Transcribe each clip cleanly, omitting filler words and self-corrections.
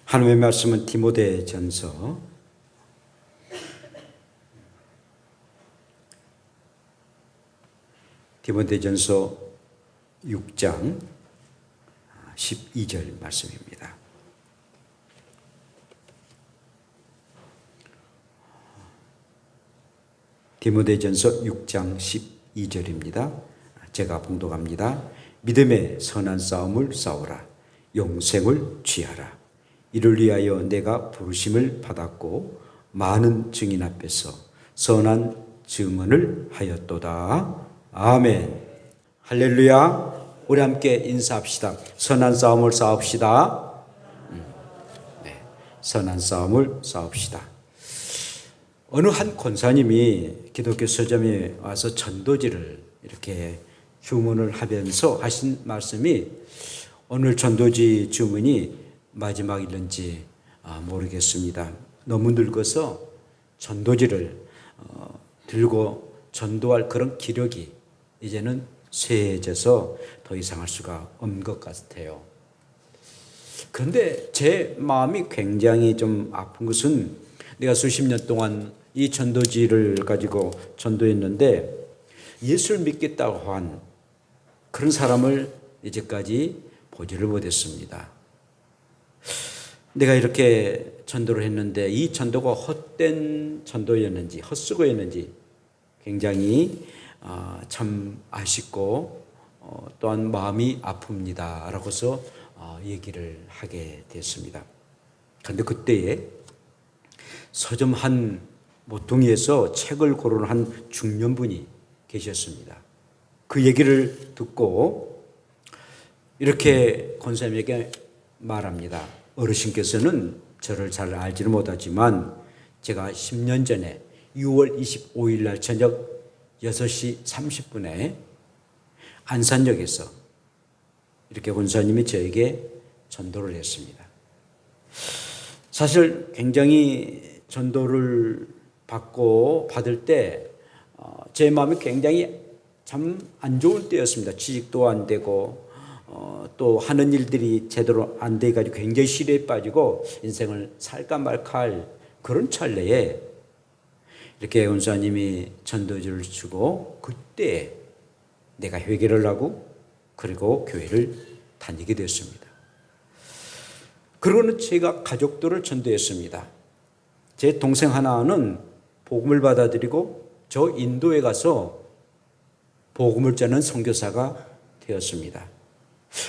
하나님의 말씀은 디모데전서 6장 12절 말씀입니다. 디모데전서 6장 12절입니다. 제가 봉독합니다. 믿음의 선한 싸움을 싸우라. 영생을 취하라. 이를 위하여 내가 부르심을 받았고 많은 증인 앞에서 선한 증언을 하였도다. 아멘. 할렐루야. 우리 함께 인사합시다. 선한 싸움을 싸웁시다. 네, 선한 싸움을 싸웁시다. 어느 한 권사님이 기독교 서점에 와서 전도지를 이렇게 주문을 하면서 하신 말씀이, 오늘 전도지 주문이 마지막일는지 모르겠습니다. 너무 늙어서 전도지를 들고 전도할 그런 기력이 이제는 쇠해져서 더 이상 할 수가 없는 것 같아요. 그런데 제 마음이 굉장히 좀 아픈 것은, 내가 수십 년 동안 이 전도지를 가지고 전도했는데 예수를 믿겠다고 한 그런 사람을 이제까지 보지를 못했습니다. 내가 이렇게 전도를 했는데 이 전도가 헛된 전도였는지 헛수고였는지 굉장히 참 아쉽고 또한 마음이 아픕니다 라고서 얘기를 하게 됐습니다. 그런데 그때에 서점 한 모퉁이에서 책을 고르는 한 중년분이 계셨습니다. 그 얘기를 듣고 이렇게 권사님에게 말합니다. 어르신께서는 저를 잘 알지는 못하지만 제가 10년 전에 6월 25일 날 저녁 6시 30분에 안산역에서 이렇게 권사님이 저에게 전도를 했습니다. 사실 굉장히 전도를 받을 때 제 마음이 굉장히 참 안 좋은 때였습니다. 취직도 안 되고 또 하는 일들이 제대로 안 돼가지고 굉장히 시리에 빠지고 인생을 살까 말까 할 그런 찰나에 이렇게 권사님이 전도지를 주고, 그때 내가 회개를 하고 그리고 교회를 다니게 됐습니다. 그러고는 제가 가족들을 전도했습니다. 제 동생 하나는 복음을 받아들이고 저 인도에 가서 복음을 전하는 선교사가 되었습니다.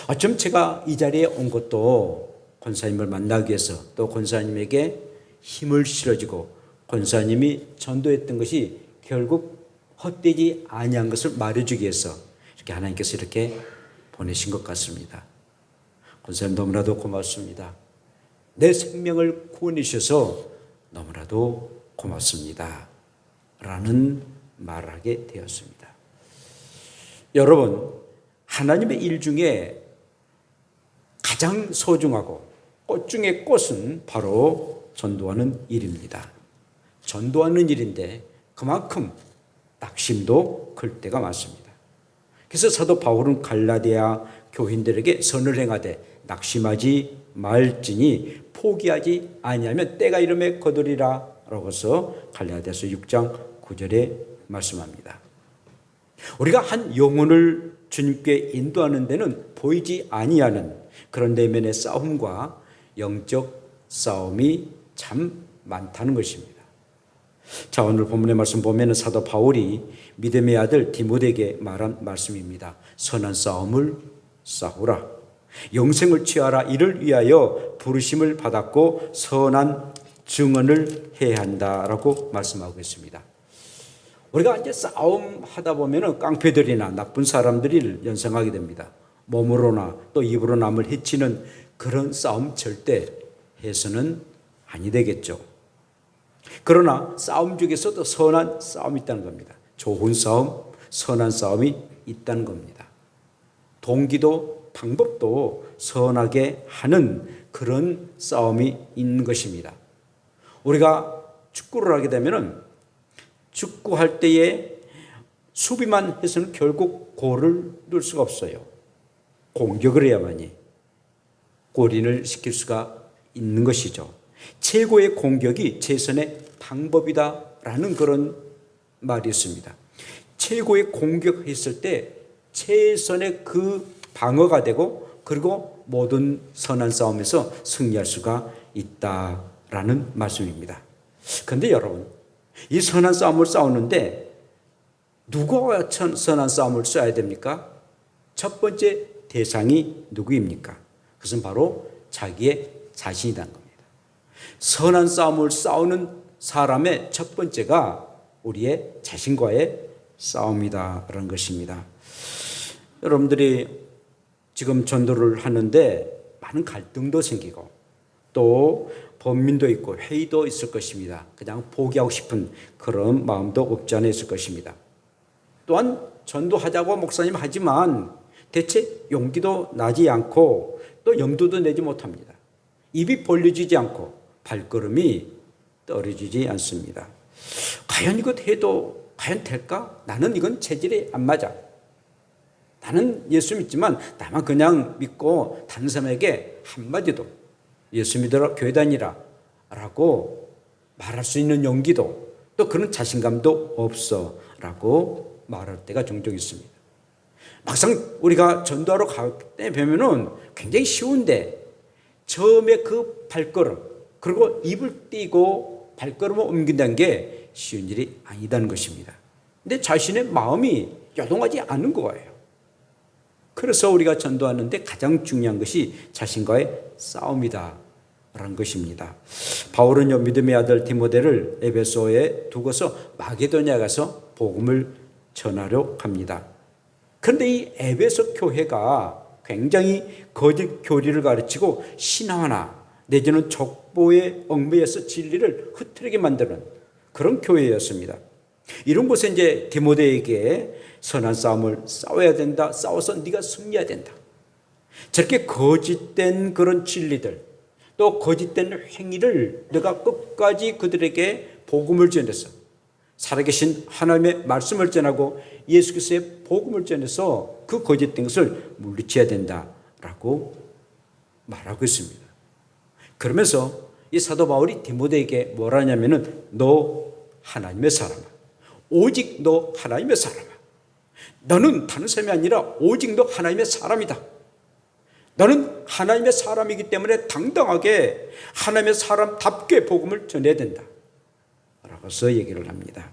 어쩜 제가 이 자리에 온 것도 권사님을 만나기 위해서, 또 권사님에게 힘을 실어주고 권사님이 전도했던 것이 결국 헛되지 아니한 것을 말해주기 위해서 이렇게 하나님께서 이렇게 보내신 것 같습니다. 권사님 너무나도 고맙습니다. 내 생명을 구원해 주셔서 너무나도 고맙습니다 라는 말을 하게 되었습니다. 여러분, 하나님의 일 중에 가장 소중하고 꽃 중에 꽃은 바로 전도하는 일입니다. 전도하는 일인데 그만큼 낙심도 클 때가 많습니다. 그래서 사도 바울은 갈라디아 교인들에게 선을 행하되 낙심하지 말지니 포기하지 아니하면 때가 이름에 거두리라 라고서 갈라디아서 6장 9절에 말씀합니다. 우리가 한 영혼을 주님께 인도하는 데는 보이지 아니하는 그런 내면의 싸움과 영적 싸움이 참 많다는 것입니다. 자, 오늘 본문의 말씀 보면 사도 바울이 믿음의 아들 디모데에게 말한 말씀입니다. 선한 싸움을 싸우라. 영생을 취하라. 이를 위하여 부르심을 받았고 선한 증언을 해야 한다라고 말씀하고 있습니다. 우리가 이제 싸움 하다 보면 깡패들이나 나쁜 사람들을 연상하게 됩니다. 몸으로나 또 입으로 남을 해치는 그런 싸움 절대 해서는 아니 되겠죠. 그러나 싸움 중에서도 선한 싸움이 있다는 겁니다. 좋은 싸움, 선한 싸움이 있다는 겁니다. 동기도 방법도 선하게 하는 그런 싸움이 있는 것입니다. 우리가 축구를 하게 되면 축구할 때에 수비만 해서는 결국 골을 넣을 수가 없어요. 공격을 해야만이 골인을 시킬 수가 있는 것이죠. 최고의 공격이 최선의 방법이다라는 그런 말이 있습니다. 최고의 공격했을 때 최선의 그 방어가 되고 그리고 모든 선한 싸움에서 승리할 수가 있다라는 말씀입니다. 그런데 여러분, 이 선한 싸움을 싸우는데 누구와 선한 싸움을 써야 됩니까? 첫 번째 대상이 누구입니까? 그것은 바로 자기의 자신이라는 겁니다. 선한 싸움을 싸우는 사람의 첫 번째가 우리의 자신과의 싸움이다라는 것입니다. 여러분들이 지금 전도를 하는데 많은 갈등도 생기고 또 번민도 있고 회의도 있을 것입니다. 그냥 포기하고 싶은 그런 마음도 없지 않아 있을 것입니다. 또한 전도하자고 목사님 하지만 대체 용기도 나지 않고 또 염두도 내지 못합니다. 입이 벌려지지 않고 발걸음이 떨어지지 않습니다. 과연 이것 해도 과연 될까? 나는 이건 체질이 안 맞아. 나는 예수 믿지만 나만 그냥 믿고 다른 사람에게 한마디도 예수 믿으라 교회 다니라 라고 말할 수 있는 용기도 또 그런 자신감도 없어 라고 말할 때가 종종 있습니다. 막상 우리가 전도하러 갈 때 보면은 굉장히 쉬운데 처음에 그 발걸음 그리고 입을 띄고 발걸음을 옮긴다는 게 쉬운 일이 아니다는 것입니다. 근데 자신의 마음이 요동하지 않은 거예요. 그래서 우리가 전도하는데 가장 중요한 것이 자신과의 싸움이다라는 것입니다. 바울은요, 믿음의 아들 디모데를 에베소에 두고서 마게도냐에 가서 복음을 전하려 합니다. 그런데 이 에베소 교회가 굉장히 거짓 교리를 가르치고 신화나 내지는 족보의 얽매여서 진리를 흐트리게 만드는 그런 교회였습니다. 이런 곳에 이제 디모데에게 선한 싸움을 싸워야 된다. 싸워서 네가 승리해야 된다. 저렇게 거짓된 그런 진리들 또 거짓된 행위를 내가 끝까지 그들에게 복음을 전해서 살아계신 하나님의 말씀을 전하고 예수 그리스도의 복음을 전해서 그 거짓된 것을 물리쳐야 된다라고 말하고 있습니다. 그러면서 이 사도 바울이 디모데에게 뭐라 하냐면은 너 하나님의 사람아. 오직 너 하나님의 사람아. 너는 다른 사람이 아니라 오직 너 하나님의 사람이다. 너는 하나님의 사람이기 때문에 당당하게 하나님의 사람답게 복음을 전해야 된다. 라고서 얘기를 합니다.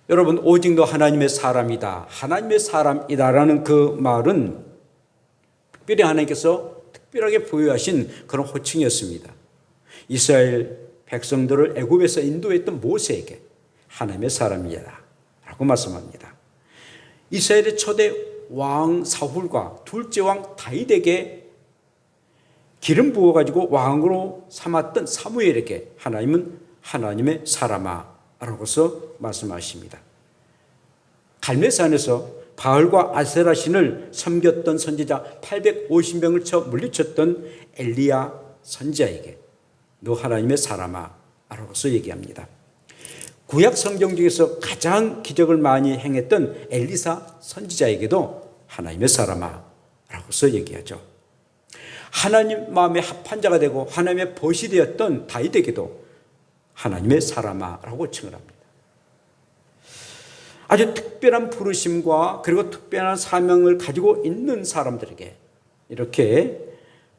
여러분, 오직 너 하나님의 사람이다. 하나님의 사람이다라는 그 말은 특별히 하나님께서 특별하게 부여하신 그런 호칭이었습니다. 이스라엘 백성들을 애굽에서 인도했던 모세에게 하나님의 사람이다 라고 말씀합니다. 이스라엘의 초대 왕 사울과 둘째 왕 다윗에게 기름 부어가지고 왕으로 삼았던 사무엘에게 하나님은 하나님의 사람아 라고서 말씀하십니다. 갈멜산에서 바알과 아세라 신을 섬겼던 선지자 850명을 쳐 물리쳤던 엘리야 선지자에게 너 하나님의 사람아 라고서 얘기합니다. 구약 성경 중에서 가장 기적을 많이 행했던 엘리사 선지자에게도 하나님의 사람아 라고서 얘기하죠. 하나님 마음에 합한 자가 되고 하나님의 벗이 되었던 다윗에게도 하나님의 사람아 라고 칭을 합니다. 아주 특별한 부르심과 그리고 특별한 사명을 가지고 있는 사람들에게 이렇게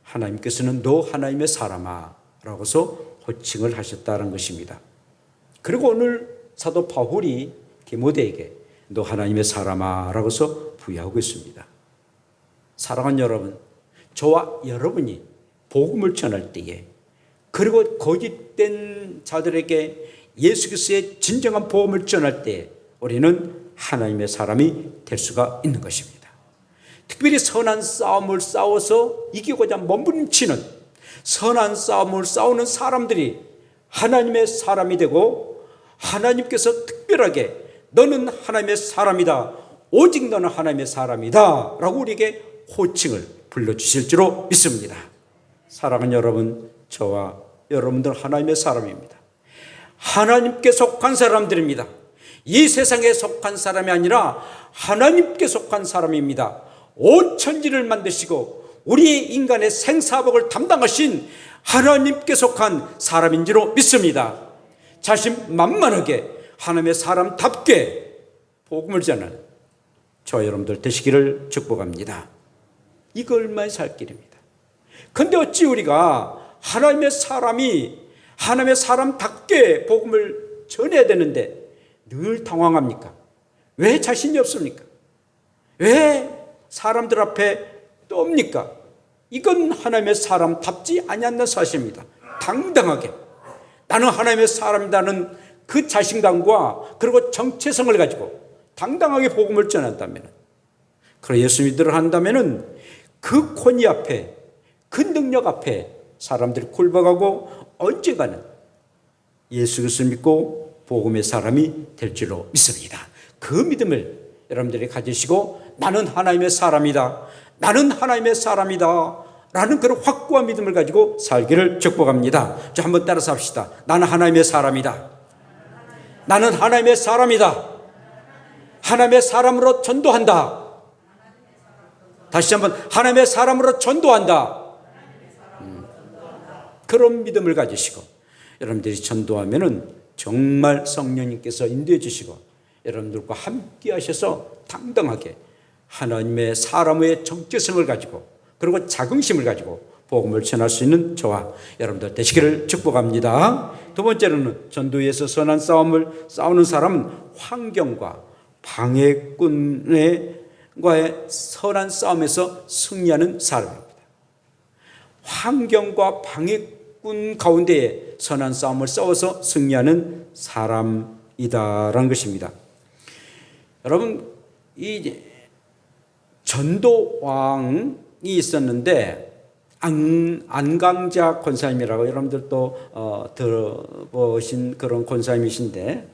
하나님께서는 너 하나님의 사람아 라고서 호칭을 하셨다는 것입니다. 그리고 오늘 사도 바울이 디모데에게 너 하나님의 사람아 라고서 부여하고 있습니다. 사랑하는 여러분, 저와 여러분이 복음을 전할 때에 그리고 거짓된 자들에게 예수 그리스도의 진정한 복음을 전할 때에 우리는 하나님의 사람이 될 수가 있는 것입니다. 특별히 선한 싸움을 싸워서 이기고자 몸부림치는 선한 싸움을 싸우는 사람들이 하나님의 사람이 되고 하나님께서 특별하게 너는 하나님의 사람이다. 오직 너는 하나님의 사람이다. 라고 우리에게 호칭을 불러주실 줄로 믿습니다. 사랑하는 여러분, 저와 여러분들 하나님의 사람입니다. 하나님께 속한 사람들입니다. 이 세상에 속한 사람이 아니라 하나님께 속한 사람입니다. 온 천지를 만드시고 우리 인간의 생사복을 담당하신 하나님께 속한 사람인 줄로 믿습니다. 자신만만하게 하나님의 사람답게 복음을 전하는 저와 여러분들 되시기를 축복합니다. 이거 얼마나 살 길입니다. 그런데 어찌 우리가 하나님의 사람답게 복음을 전해야 되는데 늘 당황합니까? 왜 자신이 없습니까? 왜 사람들 앞에 떱니까? 이건 하나님의 사람답지 아니하는 사실입니다. 당당하게 나는 하나님의 사람이라는 그 자신감과 그리고 정체성을 가지고 당당하게 복음을 전한다면, 그리고 예수 믿으러 한다면 그 권위 앞에, 그 능력 앞에 사람들이 굴복하고 언젠가는 예수 그리스도를 믿고 복음의 사람이 될 줄로 믿습니다. 그 믿음을 여러분들이 가지시고 나는 하나님의 사람이다, 나는 하나님의 사람이다 라는 그런 확고한 믿음을 가지고 살기를 축복합니다. 자, 한번 따라서 합시다. 나는 하나님의 사람이다. 나는 하나님의 사람이다. 하나님의 사람으로 전도한다. 다시 한번 하나님의 사람으로 전도한다. 그런 믿음을 가지시고 여러분들이 전도하면은 정말 성령님께서 인도해 주시고 여러분들과 함께 하셔서 당당하게 하나님의 사람의 정체성을 가지고 그리고 자긍심을 가지고 복음을 전할 수 있는 저와 여러분들 되시기를 축복합니다. 두 번째로는 전도에서 선한 싸움을 싸우는 사람은 환경과 방해꾼과의 선한 싸움에서 승리하는 사람입니다. 환경과 방해꾼 가운데에 선한 싸움을 싸워서 승리하는 사람이다라는 것입니다. 여러분, 이 전도왕이 있었는데 안강자 권사님이라고 여러분들도 들어보신 그런 권사님이신데,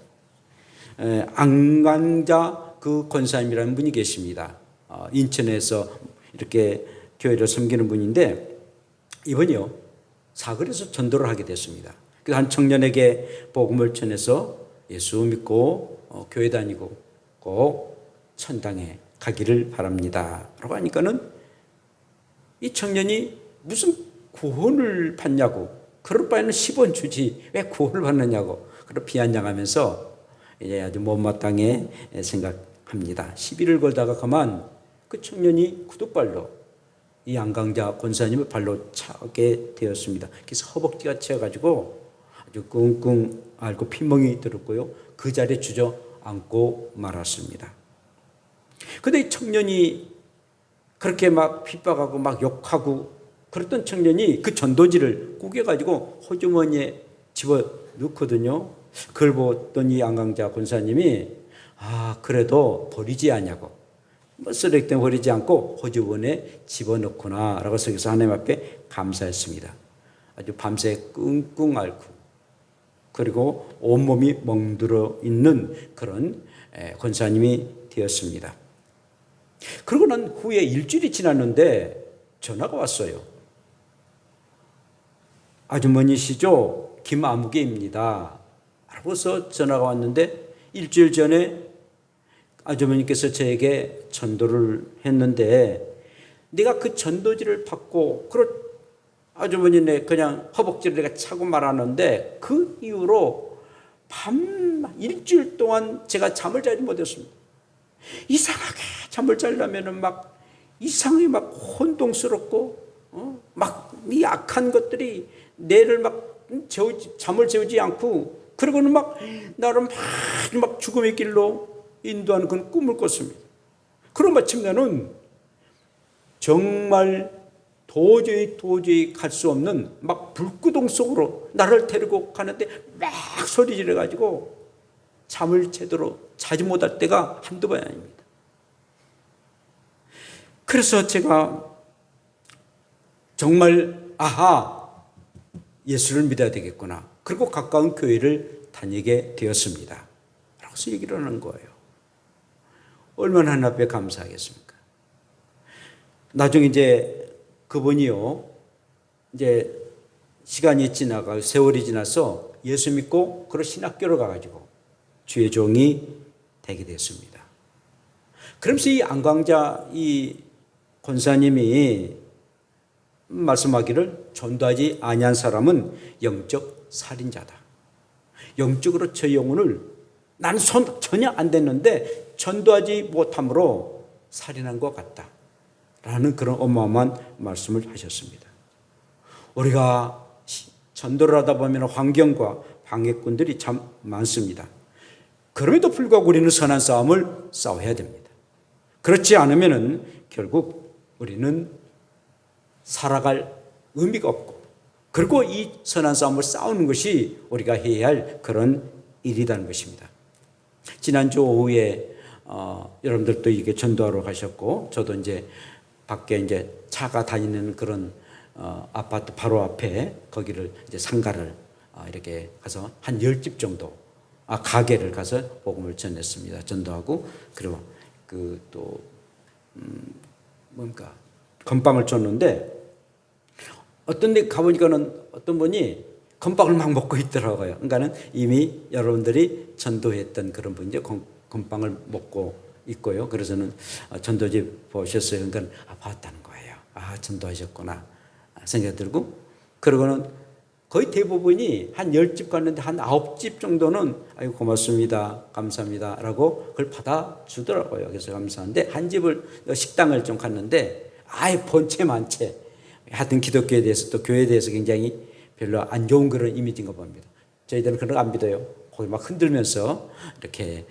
안강자 그 권사님이라는 분이 계십니다. 인천에서 이렇게 교회를 섬기는 분인데 이분이요 사거리에서 전도를 하게 됐습니다. 그래서 한 청년에게 복음을 전해서 예수 믿고 교회 다니고 꼭 천당에 가기를 바랍니다 라고 하니까는 이 청년이 무슨 구원을 받냐고, 그럴 바에는 10원 주지 왜 구원을 받느냐고, 그런 비아냥하면서 이제 아주 못마땅해 생각합니다. 시비를 걸다가 그만 그 청년이 구두발로 이 안강자 권사님의 발로 차게 되었습니다. 그래서 허벅지가 채워가지고 아주 끙끙 앓고 피멍이 들었고요, 그 자리에 주저앉고 말았습니다. 그런데 이 청년이 그렇게 막 핍박하고 막 욕하고 그랬던 청년이 그 전도지를 구겨가지고 호주머니에 집어넣거든요. 그걸 보던 이 안강자 권사님이 그래도 버리지 않냐고, 쓰레기 때문에 버리지 않고 호주머니에 집어넣구나 라고 생각해서 하나님 앞에 감사했습니다. 아주 밤새 끙끙 앓고 그리고 온몸이 멍들어 있는 그런 권사님이 되었습니다. 그러고 난 후에 일주일이 지났는데 전화가 왔어요. 아주머니시죠? 김아무개입니다 라고서 전화가 왔는데 일주일 전에 아주머니께서 저에게 전도를 했는데 내가 그 전도지를 받고 아주머니네 그냥 허벅지를 내가 차고 말았는데 그 이후로 일주일 동안 제가 잠을 자지 못했습니다. 이상하게 잠을 자려면은 막 이상하게 막 혼동스럽고 막 이 악한 것들이 뇌를 막 잠을 재우지 않고, 그러고는 막 나를 막 죽음의 길로 인도하는 그런 꿈을 꿨습니다. 그런 마침내는 정말 도저히 갈 수 없는 막 불구동 속으로 나를 데리고 가는데 막 소리 지르가지고 잠을 제대로 자지 못할 때가 한두 번이 아닙니다. 그래서 제가 정말 예수를 믿어야 되겠구나, 그리고 가까운 교회를 다니게 되었습니다 라고 얘기를 하는 거예요. 얼마나 하나님 앞에 감사하겠습니까? 나중에 이제 그분이요, 이제 시간이 지나가 세월이 지나서 예수 믿고 그런 신학교를 가가지고 주의 종이 되게 됐습니다. 그러면서 이 안광자 이 권사님이 말씀하기를 전도하지 아니한 사람은 영적 살인자다. 영적으로 저 영혼을 나는 손 전혀 안 댔는데 전도하지 못함으로 살인한 것 같다. 라는 그런 어마어마한 말씀을 하셨습니다. 우리가 전도를 하다 보면 환경과 방해꾼들이 참 많습니다. 그럼에도 불구하고 우리는 선한 싸움을 싸워야 됩니다. 그렇지 않으면 결국 우리는 살아갈 의미가 없고, 그리고 이 선한 싸움을 싸우는 것이 우리가 해야 할 그런 일이라는 것입니다. 지난주 오후에 여러분들도 이게 전도하러 가셨고, 저도 이제 밖에 이제 차가 다니는 그런 아파트 바로 앞에 거기를 이제 상가를 이렇게 가서 한 10집 정도 가게를 가서 복음을 전했습니다. 전도하고, 그리고 그 또 뭔가 건빵을 줬는데, 어떤 데 가보니까는 어떤 분이 건빵을 막 먹고 있더라고요. 그러니까는 이미 여러분들이 전도했던 그런 분이 건빵을 먹고 있고요. 그래서는 전도집 보셨어요. 그러니까 봤다는 거예요. 전도하셨구나 생각이 들고, 그러고는 거의 대부분이 한 10집 갔는데 한 9집 정도는 아이고 고맙습니다, 감사합니다 라고 그걸 받아주더라고요. 그래서 감사한데, 한 집을 식당을 좀 갔는데 아예 본체 만체, 하여튼 기독교에 대해서 또 교회에 대해서 굉장히 별로 안 좋은 그런 이미지인 거 봅니다. 저희들은 그런 거 안 믿어요. 거기 막 흔들면서 이렇게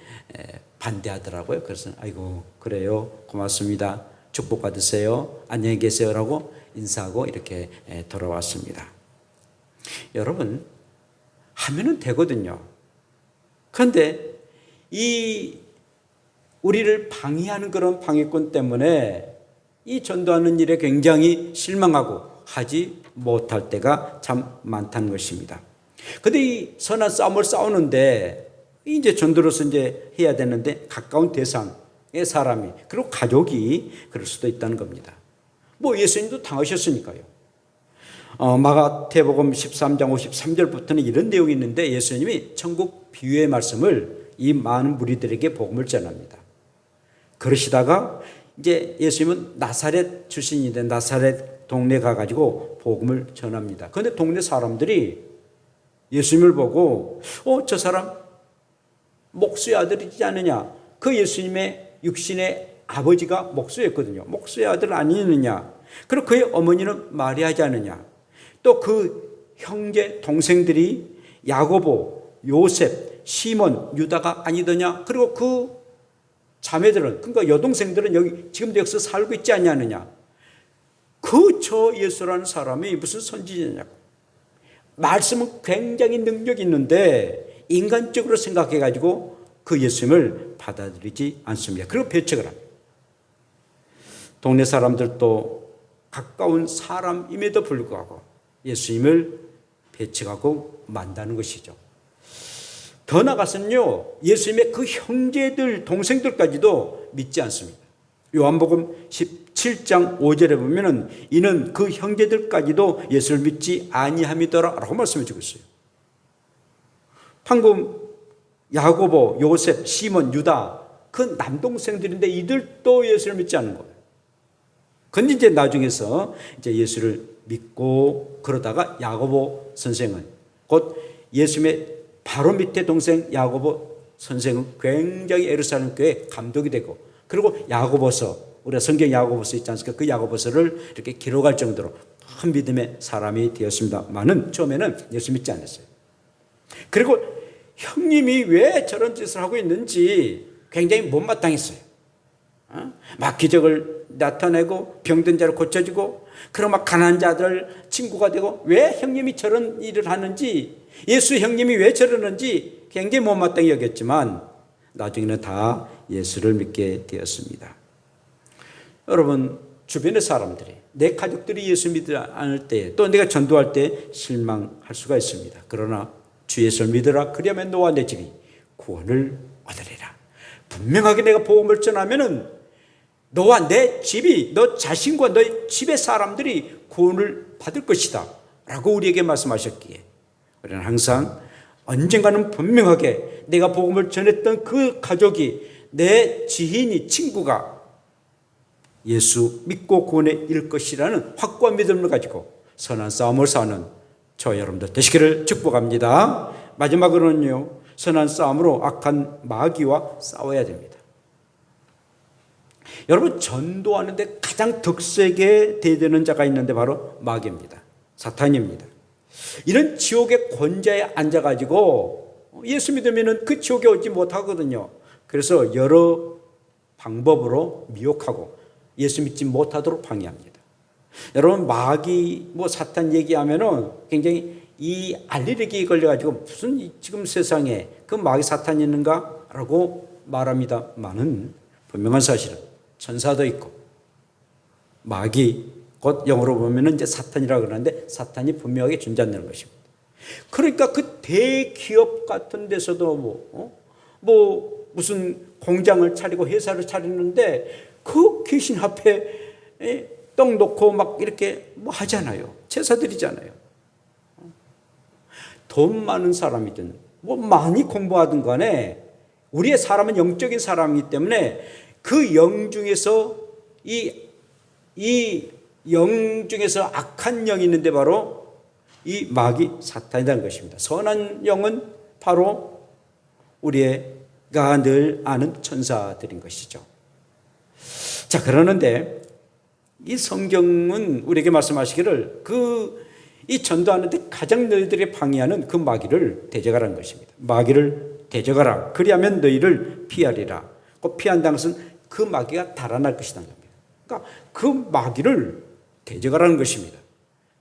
반대하더라고요. 그래서 아이고 그래요, 고맙습니다, 축복 받으세요, 안녕히 계세요 라고 인사하고 이렇게 돌아왔습니다. 여러분, 하면은 되거든요. 그런데 이 우리를 방해하는 그런 방해꾼 때문에 이 전도하는 일에 굉장히 실망하고 하지 못할 때가 참 많다는 것입니다. 그런데 이 선한 싸움을 싸우는데 이제 전도로서 이제 해야 되는데 가까운 대상의 사람이, 그리고 가족이 그럴 수도 있다는 겁니다. 뭐 예수님도 당하셨으니까요. 마가복음 13장 53절부터는 이런 내용이 있는데, 예수님이 천국 비유의 말씀을 이 많은 무리들에게 복음을 전합니다. 그러시다가 이제 예수님은 나사렛 출신인데 나사렛 동네 가가지고 복음을 전합니다. 그런데 동네 사람들이 예수님을 보고 저 사람 목수의 아들이지 않느냐, 그 예수님의 육신의 아버지가 목수였거든요. 목수의 아들 아니느냐, 그리고 그의 어머니는 마리아지 않느냐, 또 그 형제 동생들이 야고보, 요셉, 시몬, 유다가 아니더냐, 그리고 그 자매들은, 그러니까 여동생들은 여기 지금도 여기서 살고 있지 않냐느냐, 그 저 예수라는 사람이 무슨 선지자냐고. 말씀은 굉장히 능력이 있는데 인간적으로 생각해가지고 그 예수님을 받아들이지 않습니다. 그리고 배척을 합니다. 동네 사람들도 가까운 사람임에도 불구하고 예수님을 배척하고 만다는 것이죠. 더 나아가서는요, 예수님의 그 형제들, 동생들까지도 믿지 않습니다. 요한복음 17장 5절에 보면은 이는 그 형제들까지도 예수를 믿지 아니함이더라 라고 말씀해 주고 있어요. 방금 야고보, 요셉, 시몬, 유다, 그 남동생들인데 이들도 예수를 믿지 않는 거예요. 근데 이제 나중에서 이제 예수를 믿고, 그러다가 야고보 선생은, 곧 예수님의 바로 밑에 동생 야고보 선생은 굉장히 예루살렘 교회에 감독이 되고, 그리고 야고보서, 우리가 성경 야고보서 있지 않습니까? 그 야고보서를 이렇게 기록할 정도로 큰 믿음의 사람이 되었습니다만은 처음에는 예수 믿지 않았어요. 그리고 형님이 왜 저런 짓을 하고 있는지 굉장히 못마땅했어요. 막 기적을 나타내고 병든 자를 고쳐주고, 그리고 막 가난한 자들 친구가 되고, 왜 형님이 저런 일을 하는지, 예수 형님이 왜 저러는지 굉장히 못마땅히 여겼지만 나중에는 다 예수를 믿게 되었습니다. 여러분, 주변의 사람들이, 내 가족들이 예수 믿지 않을 때, 또 내가 전도할 때 실망할 수가 있습니다. 그러나 주 예수를 믿으라, 그리하면 너와 내 집이 구원을 얻으리라. 분명하게 내가 복음을 전하면은 너와 내 집이, 너 자신과 너의 집의 사람들이 구원을 받을 것이다 라고 우리에게 말씀하셨기에 우리는 항상 언젠가는 분명하게 내가 복음을 전했던 그 가족이, 내 지인이, 친구가 예수 믿고 구원에 이를 것이라는 확고한 믿음을 가지고 선한 싸움을 싸우는 저 여러분들 되시기를 축복합니다. 마지막으로는요, 선한 싸움으로 악한 마귀와 싸워야 됩니다. 여러분, 전도하는데 가장 득세게 대드는 자가 있는데 바로 마귀입니다. 사탄입니다. 이런 지옥의 권좌에 앉아가지고 예수 믿으면 그 지옥에 오지 못하거든요. 그래서 여러 방법으로 미혹하고 예수 믿지 못하도록 방해합니다. 여러분, 마귀 사탄 얘기하면은 굉장히 이 알레르기에 걸려가지고 무슨 지금 세상에 그 마귀 사탄이 있는가라고 말합니다만은 분명한 사실은 천사도 있고 마귀, 곧 영어로 보면은 이제 사탄이라고 그러는데 사탄이 분명하게 존재한다는 것입니다. 그러니까 그 대기업 같은 데서도 무슨 공장을 차리고 회사를 차리는데 그 귀신 앞에 떡 놓고 막 이렇게 하잖아요. 제사 드리잖아요. 돈 많은 사람이든 많이 공부하든 간에 우리의 사람은 영적인 사람이기 때문에 그 영 중에서 이 영 중에서 악한 영이 있는데 바로 이 마귀 사탄이라는 것입니다. 선한 영은 바로 우리가 늘 아는 천사들인 것이죠. 자, 그러는데 이 성경은 우리에게 말씀하시기를 이 전도하는데 가장 너희들이 방해하는 그 마귀를 대적하라는 것입니다. 마귀를 대적하라. 그리하면 너희를 피하리라. 그 피한다는 것은 그 마귀가 달아날 것이라는 겁니다. 그러니까 그 마귀를 대적하라는 것입니다.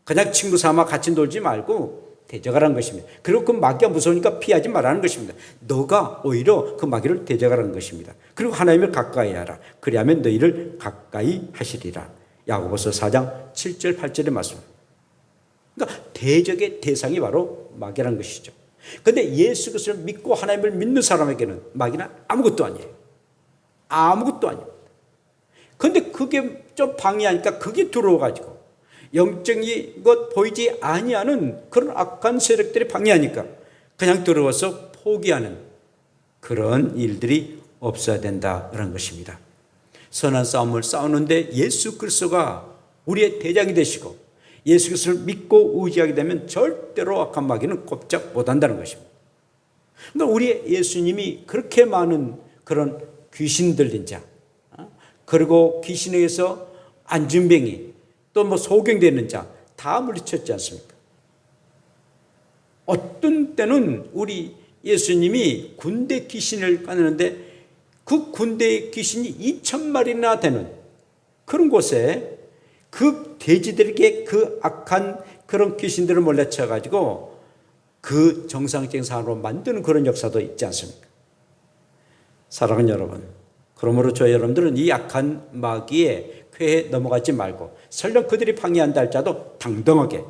그냥 친구 삼아 같이 놀지 말고 대적하라는 것입니다. 그리고 그 마귀가 무서우니까 피하지 말라는 것입니다. 너가 오히려 그 마귀를 대적하라는 것입니다. 그리고 하나님을 가까이 하라. 그리하면 너희를 가까이 하시리라. 야고보서 4장 7절 8절의 말씀입니다. 그러니까 대적의 대상이 바로 마귀라는 것이죠. 그런데 예수 그리스도를 믿고 하나님을 믿는 사람에게는 마귀는 아무것도 아니에요. 아무것도 아닙니다. 그런데 그게 좀 방해하니까 그게 들어와가지고 영적인 것 보이지 아니하는 그런 악한 세력들이 방해하니까 그냥 들어와서 포기하는 그런 일들이 없어야 된다는 것입니다. 선한 싸움을 싸우는데 예수 그리스도가 우리의 대장이 되시고 예수 그리스도를 믿고 의지하게 되면 절대로 악한 마귀는 꼼짝 못한다는 것입니다. 그러니까 우리 예수님이 그렇게 많은 그런 귀신 들린 자, 그리고 귀신에 의해서 안진뱅이, 또 소경되는 자 다 물리쳤지 않습니까? 어떤 때는 우리 예수님이 군대 귀신을 꺼내는데 그 군대 귀신이 2,000마리나 되는 그런 곳에 그 돼지들에게 그 악한 그런 귀신들을 몰래쳐 가지고 그 정상적인 사람으로 만드는 그런 역사도 있지 않습니까? 사랑하는 여러분, 그러므로 저희 여러분들은 이 악한 마귀의 쾌에 넘어가지 말고 설령 그들이 방해한다 할지라도 당당하게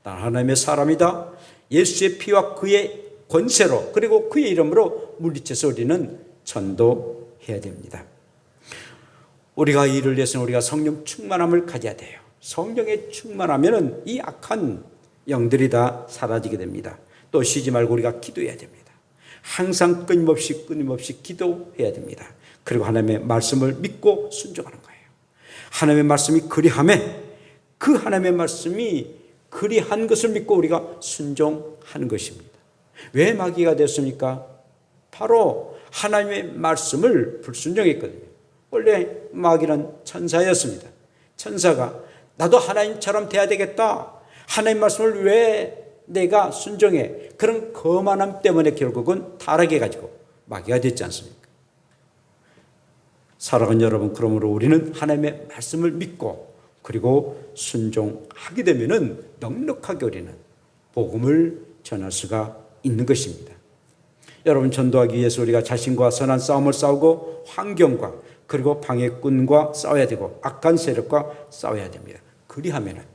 나 하나님의 사람이다, 예수의 피와 그의 권세로 그리고 그의 이름으로 물리쳐서 우리는 전도해야 됩니다. 우리가 이 일을 위해서는 우리가 성령 충만함을 가져야 돼요. 성령에 충만하면 이 악한 영들이 다 사라지게 됩니다. 또 쉬지 말고 우리가 기도해야 됩니다. 항상 끊임없이 기도해야 됩니다. 그리고 하나님의 말씀을 믿고 순종하는 거예요. 하나님의 말씀이 그리하매 그 하나님의 말씀이 그리한 것을 믿고 우리가 순종하는 것입니다. 왜 마귀가 됐습니까? 바로 하나님의 말씀을 불순종했거든요. 원래 마귀는 천사였습니다. 천사가 나도 하나님처럼 돼야 되겠다, 하나님 말씀을 왜 내가 순종해, 그런 거만함 때문에 결국은 타락해가지고 마귀가 됐지 않습니까? 사랑하는 여러분, 그러므로 우리는 하나님의 말씀을 믿고 그리고 순종하게 되면은 넉넉하게 우리는 복음을 전할 수가 있는 것입니다. 여러분, 전도하기 위해서 우리가 자신과 선한 싸움을 싸우고 환경과 그리고 방해꾼과 싸워야 되고 악한 세력과 싸워야 됩니다. 그리하면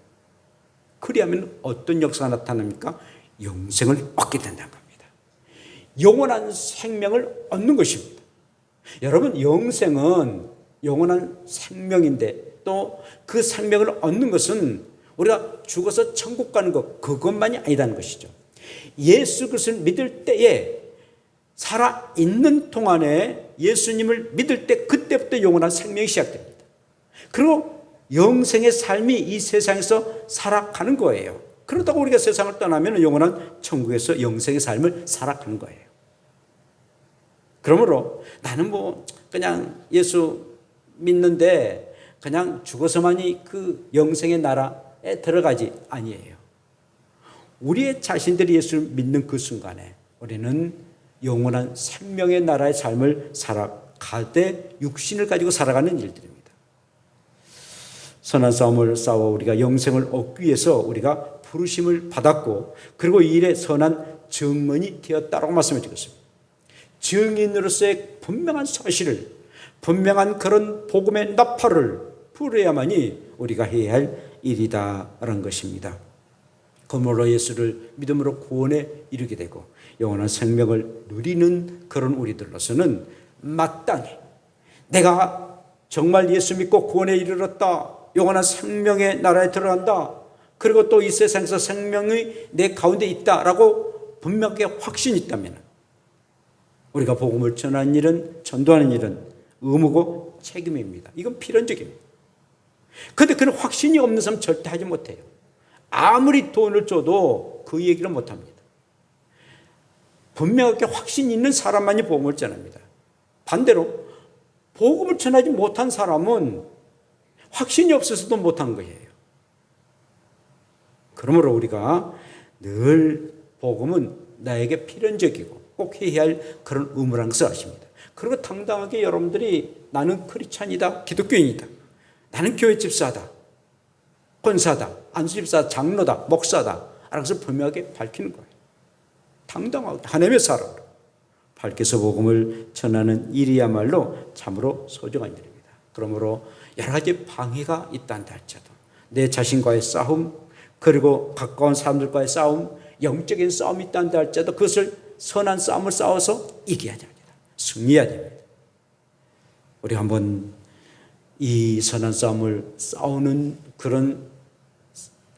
어떤 역사가 나타납니까? 영생을 얻게 된다는 겁니다. 영원한 생명을 얻는 것입니다. 여러분, 영생은 영원한 생명인데 또 그 생명을 얻는 것은 우리가 죽어서 천국 가는 것, 그것만이 아니라는 것이죠. 예수 그리스도를 믿을 때에 살아있는 동안에 예수님을 믿을 때 그때부터 영원한 생명이 시작됩니다. 그리고 영생의 삶이 이 세상에서 살아가는 거예요. 그러다가 우리가 세상을 떠나면 영원한 천국에서 영생의 삶을 살아가는 거예요. 그러므로 나는 그냥 예수 믿는데 그냥 죽어서만이 그 영생의 나라에 들어가지 아니에요. 우리의 자신들이 예수를 믿는 그 순간에 우리는 영원한 생명의 나라의 삶을 살아가되 육신을 가지고 살아가는 일들입니다. 선한 싸움을 싸워 우리가 영생을 얻기 위해서 우리가 부르심을 받았고, 그리고 이 일에 선한 증언이 되었다라고 말씀해 주셨습니다. 증인으로서의 분명한 사실을, 분명한 그런 복음의 나팔을 불어야만이 우리가 해야 할 일이다라는 것입니다. 그러므로 예수를 믿음으로 구원에 이르게 되고 영원한 생명을 누리는 그런 우리들로서는 마땅히 내가 정말 예수 믿고 구원에 이르렀다, 영원한 생명의 나라에 들어간다, 그리고 또 이 세상에서 생명이 내 가운데 있다라고 분명하게 확신이 있다면 우리가 복음을 전하는 일은, 전도하는 일은 의무고 책임입니다. 이건 필연적입니다. 그런데 그런 확신이 없는 사람은 절대 하지 못해요. 아무리 돈을 줘도 그 얘기를 못합니다. 분명하게 확신이 있는 사람만이 복음을 전합니다. 반대로 복음을 전하지 못한 사람은 확신이 없어서도 못한 거예요. 그러므로 우리가 늘 복음은 나에게 필연적이고 꼭 해야 할 그런 의무라는 것을 아십니다. 그리고 당당하게 여러분들이 나는 크리스찬이다, 기독교인이다, 나는 교회 집사다, 권사다, 안수집사, 장로다, 목사다 라는 것을 분명하게 밝히는 거예요. 당당하게 하나님의 사람으로 밝혀서 복음을 전하는 일이야말로 참으로 소중한 일입니다. 그러므로 여러 가지 방해가 있다는 할지라도 내 자신과의 싸움, 그리고 가까운 사람들과의 싸움, 영적인 싸움이 있다는 할지라도 그것을 선한 싸움을 싸워서 이겨야 됩니다. 승리해야 됩니다. 우리 한번 이 선한 싸움을 싸우는 그런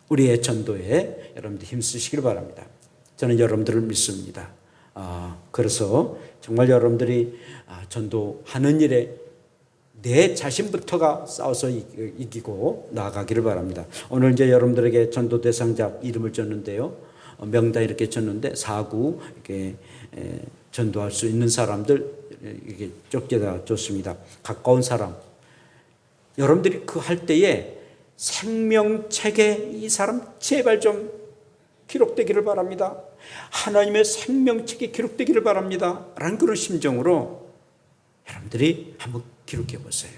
우리의 전도에 여러분들 힘쓰시길 바랍니다. 저는 여러분들을 믿습니다. 그래서 정말 여러분들이 전도하는 일에 내 자신부터가 싸워서 이기고 나아가기를 바랍니다. 오늘 이제 여러분들에게 전도 대상자 이름을 줬는데요. 명단 이렇게 줬는데 4구 이렇게 전도할 수 있는 사람들 이렇게 적게다 줬습니다. 가까운 사람. 여러분들이 그 할 때에 생명책에 이 사람 제발 좀 기록되기를 바랍니다. 하나님의 생명책에 기록되기를 바랍니다. 라는 그런 심정으로 여러분들이 한번 기록해 보세요.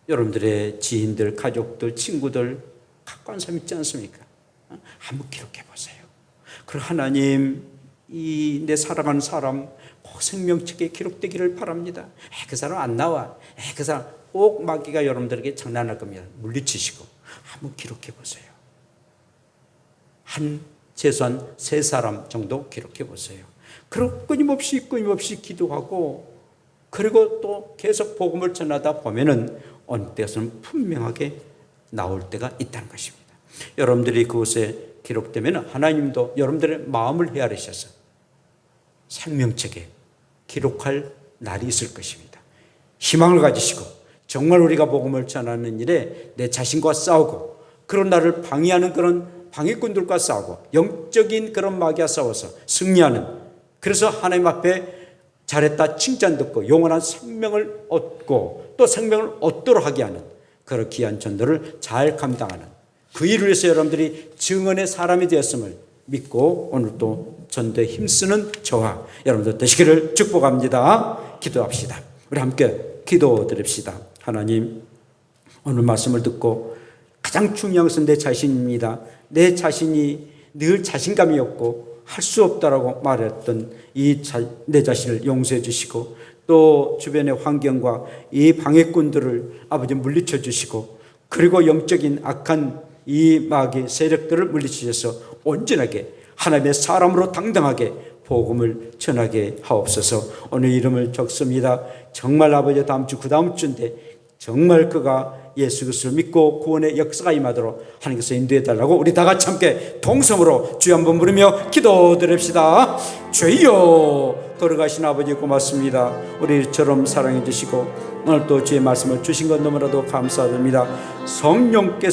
여러분들의 지인들, 가족들, 친구들, 가까운 사람 있지 않습니까? 한번 기록해 보세요. 그리고 하나님, 이 내 사랑하는 사람 꼭 생명책에 기록되기를 바랍니다. 그 사람 안 나와. 그 사람 꼭 마귀가 여러분들에게 장난할 겁니다. 물리치시고 한번 기록해 보세요. 최소한 3사람 정도 기록해 보세요. 그리고 끊임없이 기도하고, 그리고 또 계속 복음을 전하다 보면은 어느 때에서는 분명하게 나올 때가 있다는 것입니다. 여러분들이 그곳에 기록되면 하나님도 여러분들의 마음을 헤아리셔서 생명책에 기록할 날이 있을 것입니다. 희망을 가지시고 정말 우리가 복음을 전하는 일에 내 자신과 싸우고, 그런 나를 방해하는 그런 방해꾼들과 싸우고, 영적인 그런 마귀와 싸워서 승리하는, 그래서 하나님 앞에 잘했다 칭찬 듣고 영원한 생명을 얻고 또 생명을 얻도록 하게 하는 그런 귀한 전도를 잘 감당하는 그 일을 위해서 여러분들이 증언의 사람이 되었음을 믿고 오늘 또 전도에 힘쓰는 저와 여러분들 되시기를 축복합니다. 기도합시다. 우리 함께 기도드립시다. 하나님, 오늘 말씀을 듣고 가장 중요한 것은 내 자신입니다. 내 자신이 늘 자신감이 없고 할 수 없다라고 말했던 내 자신을 용서해 주시고, 또 주변의 환경과 이 방해꾼들을 아버지 물리쳐 주시고, 그리고 영적인 악한 이 마귀 세력들을 물리치셔서 온전하게 하나님의 사람으로 당당하게 복음을 전하게 하옵소서. 오늘 이름을 적습니다. 정말 아버지 다음 주 그 다음 주인데 정말 그가 예수 그리스도를 믿고 구원의 역사가 임하도록 하나님께서 인도해달라고 우리 다 같이 함께 동성으로 주여 한번 부르며 기도드립시다. 주여 걸어가신 아버지 고맙습니다. 우리처럼 사랑해 주시고 오늘 또 주의 말씀을 주신 것 너무나도 감사드립니다. 성령께서